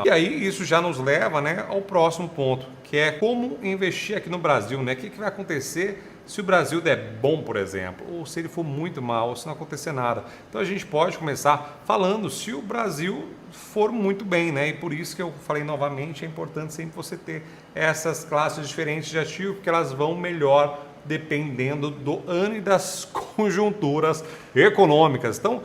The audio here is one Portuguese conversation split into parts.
E aí isso já nos leva, né, ao próximo ponto, que é como investir aqui no Brasil, né? O que vai acontecer se o Brasil der bom, por exemplo, ou se ele for muito mal, ou se não acontecer nada. Então a gente pode começar falando se o Brasil for muito bem, né? E por isso que eu falei novamente, é importante sempre você ter essas classes diferentes de ativo, porque elas vão melhor dependendo do ano e das conjunturas econômicas. Então,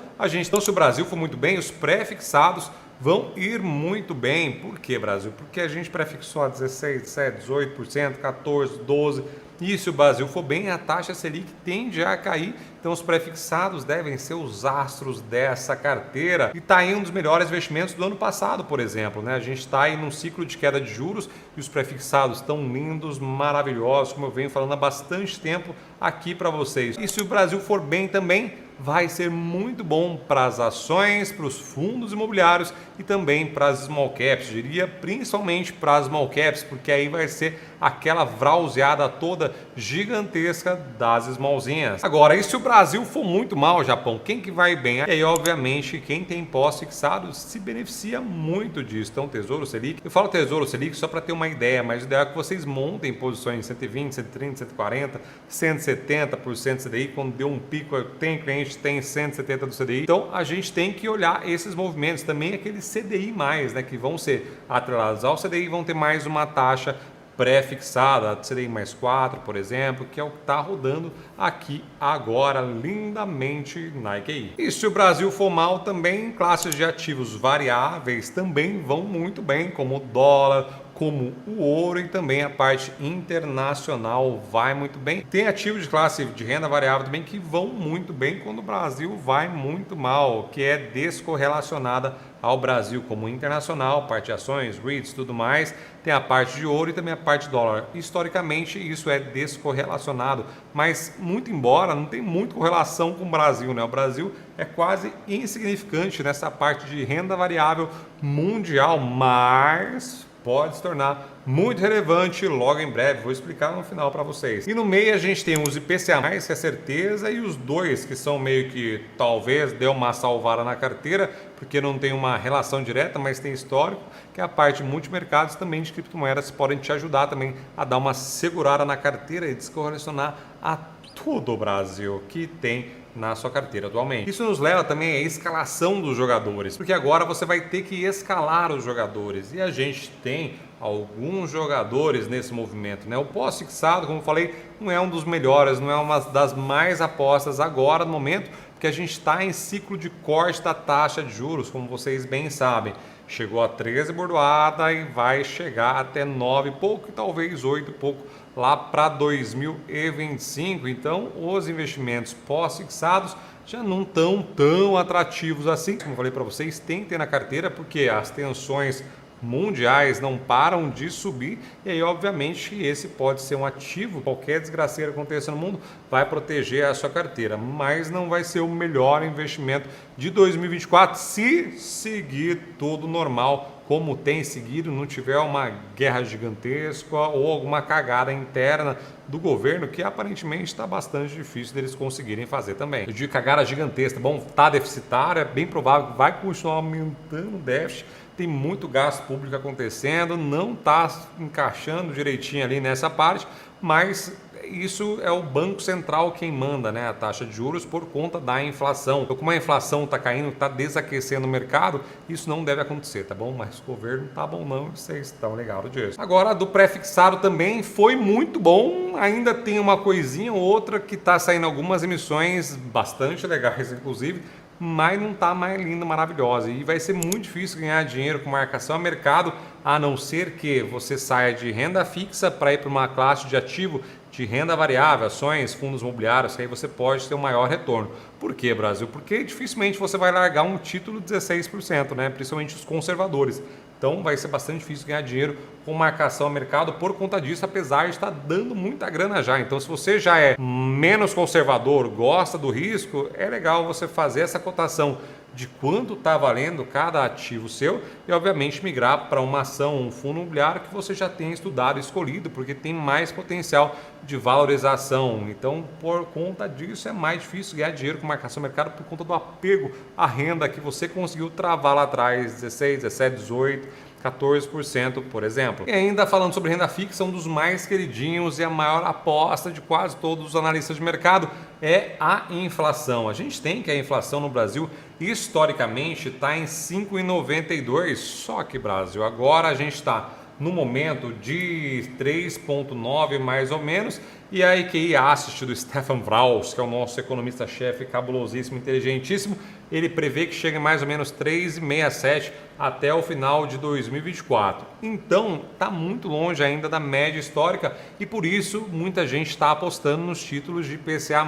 se o Brasil for muito bem, os pré-fixados vão ir muito bem. Por que, Brasil? Porque a gente prefixou a 16, 17, 18%, 14%, 12%. E se o Brasil for bem, a taxa Selic tende a cair. Então os prefixados devem ser os astros dessa carteira. E está aí um dos melhores investimentos do ano passado, por exemplo, né? A gente está aí num ciclo de queda de juros e os prefixados estão lindos, maravilhosos, como eu venho falando há bastante tempo aqui para vocês. E se o Brasil for bem também, vai ser muito bom para as ações, para os fundos imobiliários e também para as small caps, diria principalmente para as small caps, porque aí vai ser aquela vrauseada toda gigantesca das smallzinhas. Agora, e se o Brasil for muito mal, Japão, quem que vai bem? E aí, obviamente, quem tem pós-fixados se beneficia muito disso. Então, Tesouro Selic, eu falo Tesouro Selic só para ter uma ideia, mas o ideal é que vocês montem posições em 120, 130, 140, 170% CDI, quando deu um pico, tem cliente tem 170 do CDI. Então a gente tem que olhar esses movimentos, também aqueles CDI+, né, que vão ser atrelados ao CDI, vão ter mais uma taxa pré-fixada, CDI mais 4, por exemplo, que é o que está rodando aqui agora lindamente na IQI. E se o Brasil for mal também, classes de ativos variáveis também vão muito bem, como o dólar, como o ouro, e também a parte internacional vai muito bem. Tem ativos de classe de renda variável também que vão muito bem quando o Brasil vai muito mal, que é descorrelacionada ao Brasil, como internacional, parte de ações, REITs, tudo mais. Tem a parte de ouro e também a parte de dólar. Historicamente isso é descorrelacionado, mas muito embora não tem muita correlação com o Brasil, né? O Brasil é quase insignificante nessa parte de renda variável mundial, mas pode se tornar muito relevante logo em breve, vou explicar no final para vocês. E no meio a gente tem os IPCA+, que é certeza, e os dois que são meio que talvez dê uma salvada na carteira, porque não tem uma relação direta, mas tem histórico, que é a parte de multimercados também de criptomoedas, podem te ajudar também a dar uma segurada na carteira e descorrelacionar a todo o Brasil que tem na sua carteira atualmente. Isso nos leva também à escalação dos jogadores, porque agora você vai ter que escalar os jogadores, e a gente tem alguns jogadores nesse movimento, né? O pós-fixado, como eu falei, não é um dos melhores, não é uma das mais apostas agora no momento, porque a gente está em ciclo de corte da taxa de juros, como vocês bem sabem. Chegou a 13 bordoada e vai chegar até 9 e pouco, e talvez 8 e pouco lá para 2025. Então, os investimentos pós-fixados já não estão tão atrativos assim. Como eu falei para vocês, tem que ter na carteira, porque as tensões mundiais não param de subir, e aí obviamente esse pode ser um ativo, qualquer desgraceira que aconteça no mundo vai proteger a sua carteira, mas não vai ser o melhor investimento de 2024 se seguir tudo normal como tem seguido, não tiver uma guerra gigantesca ou alguma cagada interna do governo, que aparentemente está bastante difícil deles conseguirem fazer também. Eu digo cagada gigantesca, bom, está deficitário, é bem provável que vai continuar aumentando o déficit, tem muito gasto público acontecendo, não está encaixando direitinho ali nessa parte, mas isso é o Banco Central quem manda, né, a taxa de juros por conta da inflação. Então, como a inflação está caindo, está desaquecendo o mercado, isso não deve acontecer, tá bom? Mas o governo tá bom não, vocês estão ligados disso. Agora, do pré-fixado também foi muito bom, ainda tem uma coisinha ou outra que está saindo algumas emissões bastante legais, inclusive, mas não está mais linda, maravilhosa, e vai ser muito difícil ganhar dinheiro com marcação a mercado, a não ser que você saia de renda fixa para ir para uma classe de ativo de renda variável, ações, fundos imobiliários, que aí você pode ter um maior retorno. Por quê, Brasil? Porque dificilmente você vai largar um título de 16%, né? Principalmente os conservadores. Então vai ser bastante difícil ganhar dinheiro com marcação a mercado por conta disso, apesar de estar dando muita grana já. Então, se você já é menos conservador, gosta do risco, é legal você fazer essa cotação de quanto está valendo cada ativo seu e, obviamente, migrar para uma ação, um fundo imobiliário que você já tenha estudado e escolhido, porque tem mais potencial de valorização. Então, por conta disso, é mais difícil ganhar dinheiro com marcação no mercado por conta do apego à renda que você conseguiu travar lá atrás, 16, 17, 18. 14%, por exemplo. E ainda falando sobre renda fixa, um dos mais queridinhos e a maior aposta de quase todos os analistas de mercado é a inflação. A gente tem que a inflação no Brasil historicamente está em 5,92, só que Brasil, agora a gente está no momento de 3,9 mais ou menos, e a EQI Assist do Stefan Vraus, que é o nosso economista-chefe cabulosíssimo, inteligentíssimo, ele prevê que chegue mais ou menos 3,67 até o final de 2024. Então, está muito longe ainda da média histórica e por isso muita gente está apostando nos títulos de IPCA+,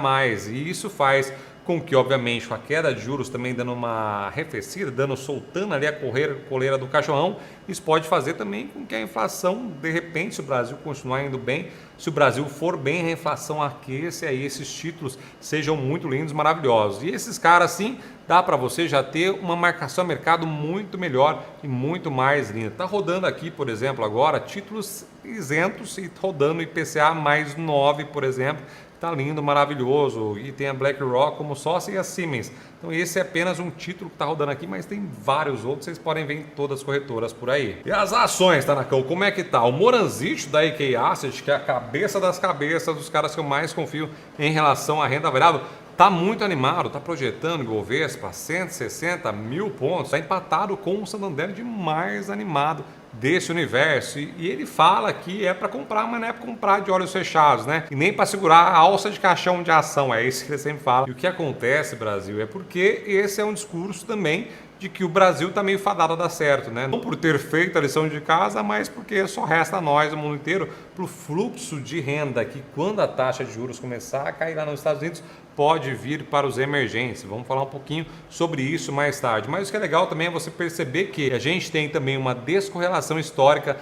e isso faz com que, obviamente, com a queda de juros também dando uma arrefecida, soltando ali a coleira do cachorrão, isso pode fazer também com que a inflação, de repente, se o Brasil continuar indo bem, se o Brasil for bem, a inflação aqueça e aí esses títulos sejam muito lindos, maravilhosos. E esses caras, sim, dá para você já ter uma marcação a mercado muito melhor e muito mais linda. Está rodando aqui, por exemplo, agora, títulos isentos e rodando IPCA mais 9, por exemplo, tá lindo, maravilhoso, e tem a BlackRock como sócia e a Siemens. Então esse é apenas um título que está rodando aqui, mas tem vários outros, vocês podem ver em todas as corretoras por aí. E as ações, Tanacão, como é que tá? O Moranzito da EQI Asset, que é a cabeça das cabeças dos caras que eu mais confio em relação à renda variável, tá muito animado, tá projetando o Ibovespa 160 mil pontos, está empatado com o Santander de mais animado desse universo, e ele fala que é para comprar, mas não é para comprar de olhos fechados, né? E nem para segurar a alça de caixão de ação, é isso que ele sempre fala. E o que acontece, Brasil, é porque esse é um discurso também de que o Brasil está meio fadado a dar certo, né? Não por ter feito a lição de casa, mas porque só resta a nós, o mundo inteiro, para o fluxo de renda que quando a taxa de juros começar a cair lá nos Estados Unidos, pode vir para os emergentes. Vamos falar um pouquinho sobre isso mais tarde. Mas o que é legal também é você perceber que a gente tem também uma descorrelação histórica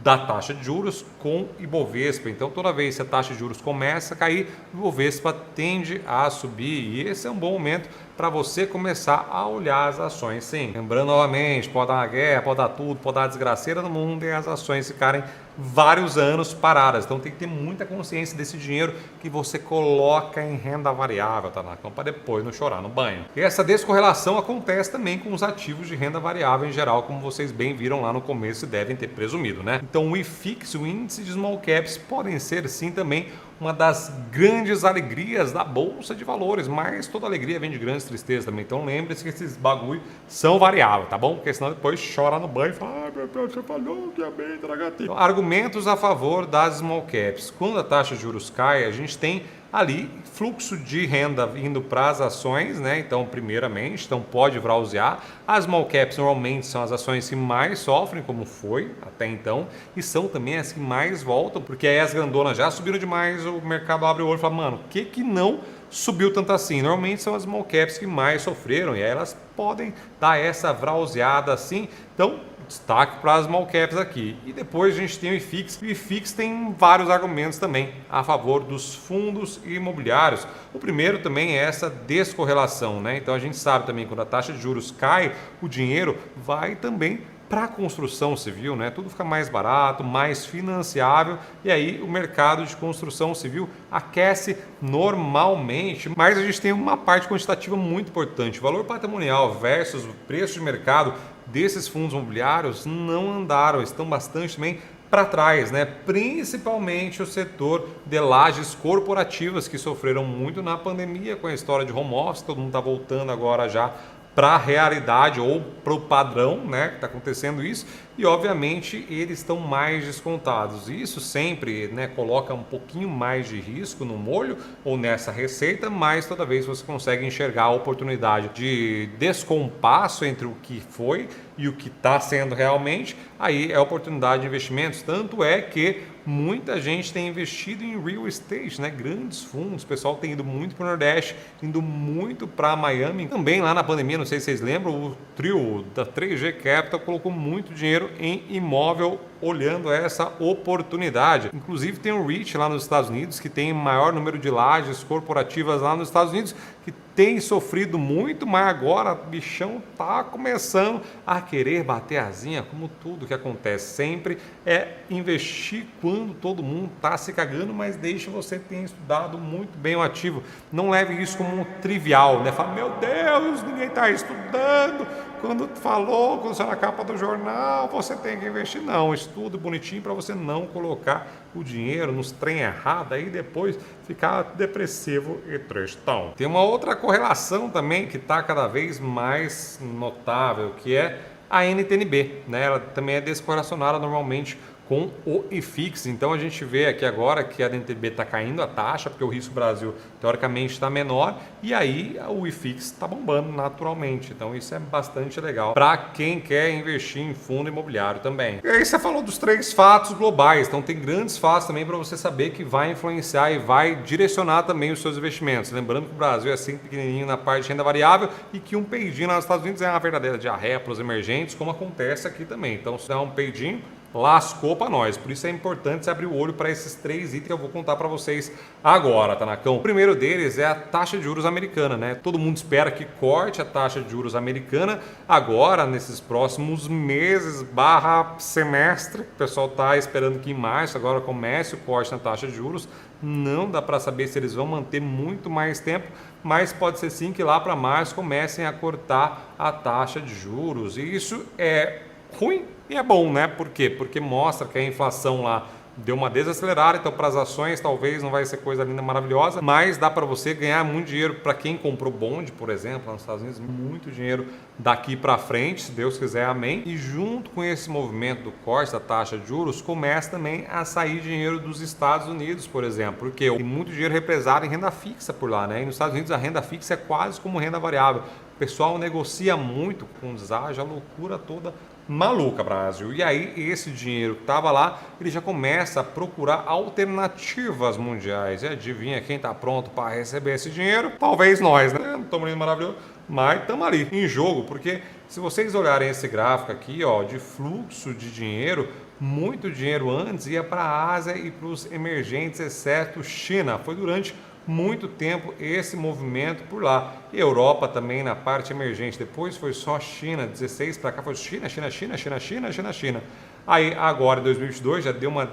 da taxa de juros com Ibovespa. Então, toda vez que a taxa de juros começa a cair, o Ibovespa tende a subir. E esse é um bom momento para você começar a olhar as ações. Sim, lembrando novamente, pode dar uma guerra, pode dar tudo, pode dar desgraceira no mundo e as ações ficarem vários anos paradas. Então tem que ter muita consciência desse dinheiro que você coloca em renda variável, tá na cama, para depois não chorar no banho. E essa descorrelação acontece também com os ativos de renda variável em geral, como vocês bem viram lá no começo e devem ter presumido, né? Então o IFIX, o índice de small caps, podem ser sim também uma das grandes alegrias da Bolsa de Valores, mas toda alegria vem de grandes tristezas também. Então lembre-se que esses bagulho são variáveis, tá bom? Porque senão depois chora no banho e fala, ah, meu Deus, você falou que é bem negativo. Então, argumentos a favor das small caps. Quando a taxa de juros cai, a gente tem ali fluxo de renda indo para as ações, né? Então, primeiramente, então pode browsear. As small caps normalmente são as ações que mais sofrem, como foi até então, e são também as que mais voltam, porque aí as grandonas já subiram demais, o mercado abre o olho e fala, mano, o que não subiu tanto assim? Normalmente são as small caps que mais sofreram, e aí elas podem dar essa browseada assim. Então, destaque para as small caps aqui. E depois a gente tem o IFIX. O IFIX tem vários argumentos também a favor dos fundos imobiliários. O primeiro também é essa descorrelação, né? Então a gente sabe também que quando a taxa de juros cai, o dinheiro vai também para a construção civil, né? Tudo fica mais barato, mais financiável, e aí o mercado de construção civil aquece normalmente. Mas a gente tem uma parte quantitativa muito importante. O valor patrimonial versus o preço de mercado desses fundos imobiliários não andaram, estão bastante também para trás, né? Principalmente o setor de lajes corporativas, que sofreram muito na pandemia com a história de home office. Todo mundo está voltando agora já para a realidade ou para o padrão, né, que está acontecendo isso, e obviamente eles estão mais descontados. Isso sempre, né, coloca um pouquinho mais de risco no molho ou nessa receita, mas toda vez você consegue enxergar a oportunidade de descompasso entre o que foi e o que está sendo realmente, aí é oportunidade de investimentos. Tanto é que muita gente tem investido em real estate, né? Grandes fundos, o pessoal tem ido muito para o Nordeste, indo muito para Miami. Também lá na pandemia, não sei se vocês lembram, o trio da 3G Capital colocou muito dinheiro em imóvel olhando essa oportunidade. Inclusive tem o REIT lá nos Estados Unidos, que tem maior número de lajes corporativas lá nos Estados Unidos, que tem sofrido muito, mas agora o bichão tá começando a querer bater asinha, como tudo que acontece sempre é investir quando todo mundo tá se cagando, mas deixe você ter estudado muito bem o ativo. Não leve isso como um trivial, né? Fala, meu Deus, ninguém tá estudando. Quando falou, quando saiu na capa do jornal, você tem que investir. Não, estudo bonitinho para você não colocar o dinheiro nos trem errado, aí depois ficar depressivo e tristão. Tem uma outra correlação também que está cada vez mais notável, que é a NTNB, né? Ela também é descorrelacionada normalmente com o IFIX. Então a gente vê aqui agora que a NTNB está caindo a taxa, porque o risco Brasil teoricamente está menor, e aí o IFIX está bombando naturalmente. Então isso é bastante legal para quem quer investir em fundo imobiliário também. E aí você falou dos 3 fatos globais, então tem grandes fatos também para você saber que vai influenciar e vai direcionar também os seus investimentos. Lembrando que o Brasil é sempre pequenininho na parte de renda variável e que um peidinho lá nos Estados Unidos é uma verdadeira diarreia para os emergentes, como acontece aqui também. Então se dá um peidinho, lascou para nós. Por isso é importante você abrir o olho para esses 3 itens que eu vou contar para vocês agora, Tanacão. O primeiro deles é a taxa de juros americana, né? Todo mundo espera que corte a taxa de juros americana agora, nesses próximos meses, semestre. O pessoal está esperando que em março agora comece o corte na taxa de juros. Não dá para saber se eles vão manter muito mais tempo, mas pode ser sim que lá para março comecem a cortar a taxa de juros. E isso é ruim e é bom, né? Por quê? Porque mostra que a inflação lá deu uma desacelerada, então para as ações talvez não vai ser coisa linda, maravilhosa, mas dá para você ganhar muito dinheiro para quem comprou bonde, por exemplo, lá nos Estados Unidos, muito dinheiro daqui para frente, se Deus quiser, amém. E junto com esse movimento do corte da taxa de juros, começa também a sair dinheiro dos Estados Unidos, por exemplo, porque tem muito dinheiro represado em renda fixa por lá, né? E nos Estados Unidos a renda fixa é quase como renda variável. O pessoal negocia muito com deságio, a loucura toda maluca, Brasil. E aí esse dinheiro que estava lá, ele já começa a procurar alternativas mundiais. E adivinha quem está pronto para receber esse dinheiro? Talvez nós, né? Não estamos lindo, maravilhoso, mas estamos ali em jogo, porque se vocês olharem esse gráfico aqui, ó, de fluxo de dinheiro, muito dinheiro antes ia para a Ásia e para os emergentes, exceto China. Foi durante muito tempo esse movimento por lá. E Europa também na parte emergente. Depois foi só China, 16 para cá foi China. Aí agora em 2022 já deu uma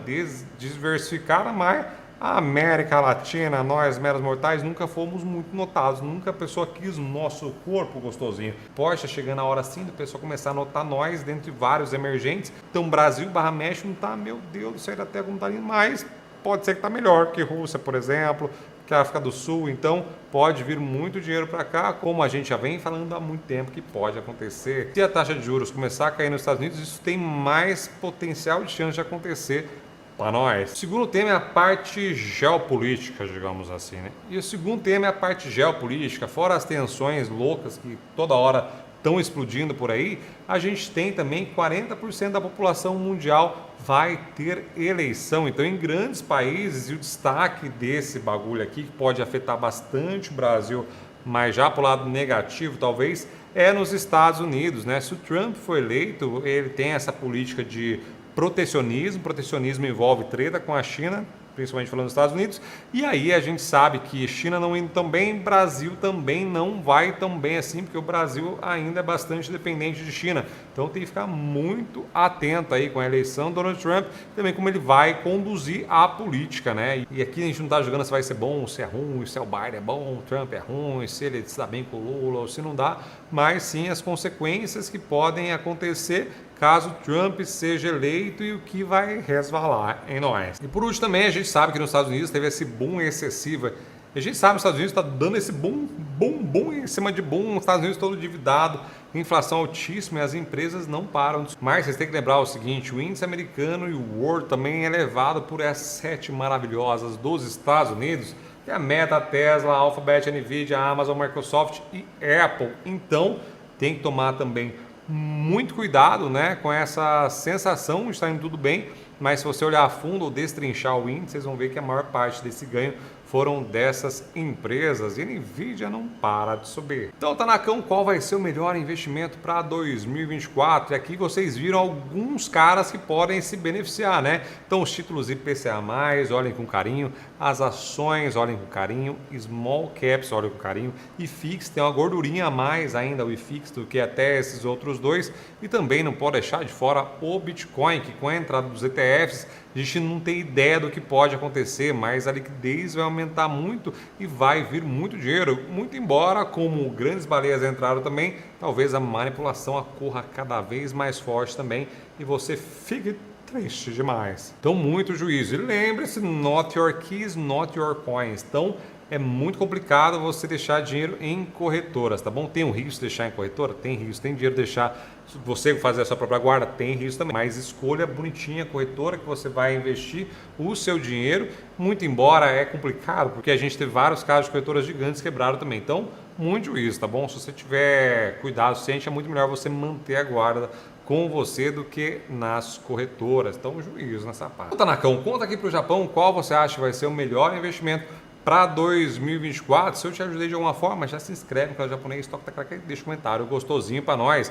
diversificada, mas a América Latina, nós meros mortais, nunca fomos muito notados. Nunca a pessoa quis o nosso corpo gostosinho. Poxa, chegando a hora sim do pessoal começar a notar nós dentre vários emergentes. Então Brasil / México não tá, meu Deus do céu, até como tá indo mais. Pode ser que está melhor que Rússia, por exemplo, que a África do Sul. Então, pode vir muito dinheiro para cá, como a gente já vem falando há muito tempo que pode acontecer. Se a taxa de juros começar a cair nos Estados Unidos, isso tem mais potencial de chance de acontecer para nós. O segundo tema é a parte geopolítica, digamos assim, né? E o segundo tema é a parte geopolítica, fora as tensões loucas que toda hora estão explodindo por aí, a gente tem também 40% da população mundial vai ter eleição. Então, em grandes países, e o destaque desse bagulho aqui, que pode afetar bastante o Brasil, mas já para o lado negativo, talvez, é nos Estados Unidos, né? Se o Trump for eleito, ele tem essa política de protecionismo. Protecionismo envolve treta com a China, principalmente falando dos Estados Unidos, e aí a gente sabe que China não indo tão bem, Brasil também não vai tão bem assim, porque o Brasil ainda é bastante dependente de China. Então tem que ficar muito atento aí com a eleição do Donald Trump, também como ele vai conduzir a política, né? E aqui a gente não está jogando se vai ser bom, se é ruim, se é o Biden é bom, o Trump é ruim, se ele se dá bem com o Lula ou se não dá, mas sim as consequências que podem acontecer caso Trump seja eleito e o que vai resvalar em nós. E por último também a gente sabe que nos Estados Unidos teve esse boom excessivo. A gente sabe que os Estados Unidos está dando esse boom em cima de boom, os Estados Unidos todo endividado, inflação altíssima e as empresas não param. Mas vocês têm que lembrar o seguinte, o índice americano e o World também é levado por essas 7 maravilhosas dos Estados Unidos, que é a Meta, Tesla, Alphabet, Nvidia, Amazon, Microsoft e Apple. Então tem que tomar também muito cuidado, né, com essa sensação de estar indo tudo bem, mas se você olhar a fundo ou destrinchar o índice, vocês vão ver que a maior parte desse ganho foram dessas empresas e a Nvidia não para de subir. Então, Tanakão, qual vai ser o melhor investimento para 2024? E aqui vocês viram alguns caras que podem se beneficiar, né? Então, os títulos IPCA+, olhem com carinho, as ações, olhem com carinho, small caps, olhem com carinho, IFIX tem uma gordurinha a mais ainda, o IFIX, do que até esses outros dois, e também não pode deixar de fora o Bitcoin, que com a entrada dos ETFs, a gente não tem ideia do que pode acontecer, mas a liquidez vai aumentar muito e vai vir muito dinheiro, muito embora, como grandes baleias entraram também, talvez a manipulação ocorra cada vez mais forte também e você fique triste demais. Então, muito juízo. E lembre-se, not your keys, not your coins. Então, é muito complicado você deixar dinheiro em corretoras, tá bom? Tem um risco de deixar em corretora? Tem risco. Tem dinheiro de deixar, você fazer a sua própria guarda? Tem risco também. Mas escolha bonitinha a corretora que você vai investir o seu dinheiro, muito embora é complicado, porque a gente teve vários casos de corretoras gigantes quebraram também. Então, muito juízo, tá bom? Se você tiver cuidado suficiente, é muito melhor você manter a guarda com você do que nas corretoras. Então, juízo nessa parte. Tanakão, conta aqui para o Japão qual você acha que vai ser o melhor investimento para 2024. Se eu te ajudei de alguma forma, já se inscreve no canal japonês, toca e deixa um comentário gostosinho para nós.